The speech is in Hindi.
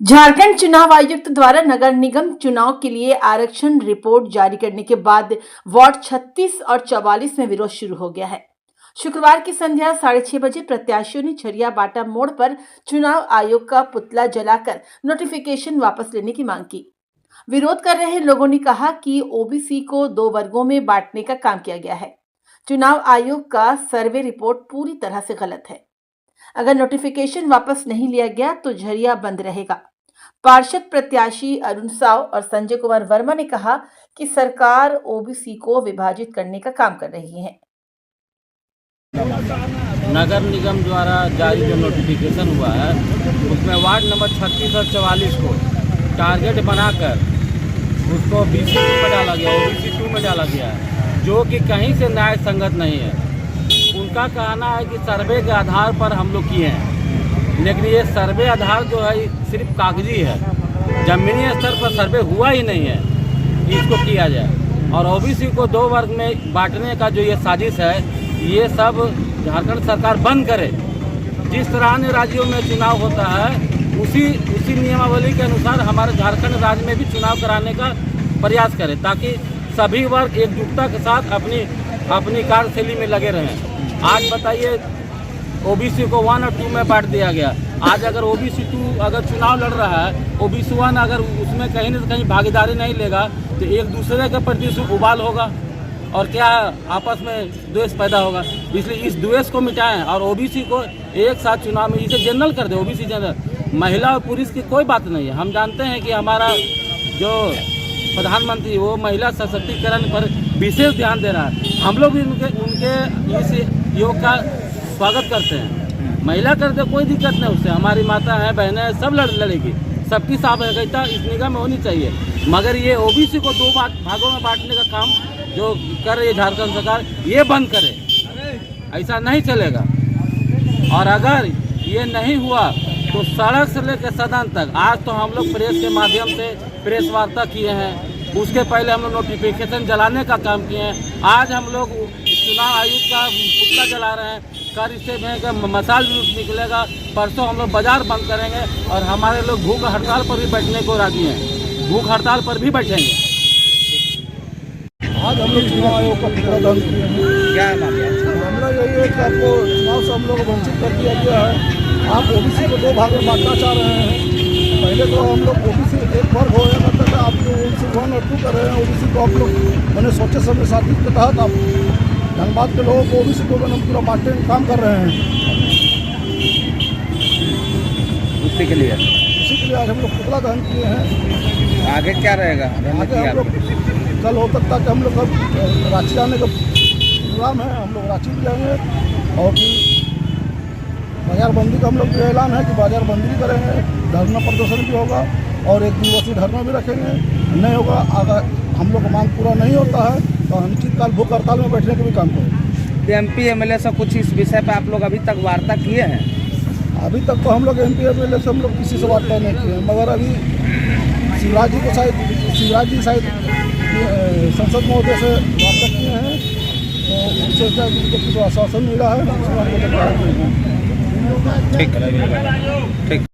झारखंड चुनाव आयुक्त द्वारा नगर निगम चुनाव के लिए आरक्षण रिपोर्ट जारी करने के बाद वार्ड 36 और 44 में विरोध शुरू हो गया है। शुक्रवार की संध्या 6:30 बजे प्रत्याशियों ने छरिया बाटा मोड़ पर चुनाव आयोग का पुतला जलाकर नोटिफिकेशन वापस लेने की मांग की। विरोध कर रहे लोगों ने कहा कि ओबीसी को 2 वर्गों में बांटने का काम किया गया है। चुनाव आयोग का सर्वे रिपोर्ट पूरी तरह से गलत है। अगर नोटिफिकेशन वापस नहीं लिया गया तो झरिया बंद रहेगा। पार्षद प्रत्याशी अरुण साव और संजय कुमार वर्मा ने कहा कि सरकार ओबीसी को विभाजित करने का काम कर रही है। नगर निगम द्वारा जारी जो नोटिफिकेशन हुआ है उसमें वार्ड नंबर 36 और 44 को टारगेट बनाकर उसको BC2 में डाला गया, OBC2 में डाला गया है, जो कि कहीं से न्याय संगत नहीं है। उनका कहना है कि सर्वे के आधार पर हम लोग किए हैं, लेकिन ये सर्वे आधार जो है सिर्फ कागजी है, जमीनी स्तर पर सर्वे हुआ ही नहीं है। इसको किया जाए और ओबीसी को 2 वर्ग में बांटने का जो ये साजिश है, ये सब झारखंड सरकार बंद करे। जिस तरह अन्य राज्यों में चुनाव होता है उसी नियमावली के अनुसार हमारे झारखंड राज्य में भी चुनाव कराने का प्रयास करे, ताकि सभी वर्ग एकजुटता के साथ अपनी कार्यशैली में लगे रहें। आज बताइए ओबीसी को 1 और 2 में बांट दिया गया। आज अगर OBC2 अगर चुनाव लड़ रहा है, OBC1 अगर उसमें कहीं न कहीं भागीदारी नहीं लेगा तो एक दूसरे के प्रति उबाल होगा और क्या आपस में द्वेष पैदा होगा। इसलिए इस द्वेष को मिटाएं और ओबीसी को एक साथ चुनाव में इसे जनरल कर दे। ओबीसी जनरल, महिला और पुरुष की कोई बात नहीं है। हम जानते हैं कि हमारा जो प्रधानमंत्री वो महिला सशक्तिकरण पर विशेष ध्यान दे रहा है। हम लोग भी उनके इस योग का स्वागत करते हैं। महिला करते कोई दिक्कत नहीं, उससे हमारी माता है, बहनें हैं, सब लड़ेगी। सबकी सहभागिता इस निगम में होनी चाहिए। मगर ये ओबीसी को 2 भागों में बांटने का काम जो कर रही है झारखंड सरकार, ये बंद करे। ऐसा नहीं चलेगा। और अगर ये नहीं हुआ तो सड़क से लेकर सदन तक, आज तो हम लोग प्रेस के माध्यम से प्रेस वार्ता किए हैं, उसके पहले हम लोग नोटिफिकेशन जलाने का काम किए हैं। आज हम लोग चुनाव आयुक्त का पुतला जला रहे हैं। कल इससे भयंकर मसाल जुलूस निकलेगा। परसों हम लोग बाजार बंद करेंगे और हमारे लोग भूख हड़ताल पर भी बैठने को राजी हैं। भूख हड़ताल पर भी बैठेंगे। आज हम लोग चुनाव आयोग का पुतला दहन किए हैं। क्या मामला यही है कि आपको चुनाव से हम लोग वंचित कर दिया गया है। आप ओबीसी को 2 भाग में बांटना चाह रहे हैं। पहले तो हम लोग ओबीसी एक वर्ग हो मतलब आप जो OBC 1 और 2 कर रहे हैं, ओबीसी को आप लोग मैंने सोचे समय साथी के तहत आप धनबाद के लोगों को ओबीसी को हम पूरा बांटने का काम कर रहे हैं। उसी के लिए आज हम लोग पुतला दहन किए हैं। आगे क्या रहेगा? आगे हम लोग कल हो सकता कि हम लोग अब रांची जाने का प्रोग्राम है, हम लोग रांची भी जाएंगे और बाजार बंदी का हम लोग भी ऐलान है कि बाजार बंदी भी करेंगे, धरना प्रदर्शन भी होगा और 1 दिवसीय धरना भी रखेंगे। नहीं होगा, अगर हम लोग का मांग पूरा नहीं होता है तो अनिश्चितकाल भूख हड़ताल में बैठने का भी काम करेंगे। MP MLA से कुछ इस विषय पर आप लोग अभी तक वार्ता किए हैं? अभी तक तो हम लोग MP MLA से हम लोग किसी से वार्ता नहीं किए हैं, मगर अभी शिवराज जी शायद संसद महोदय से वार्ता किए हैं, तो उनसे कुछ आश्वासन मिला है। ठीक।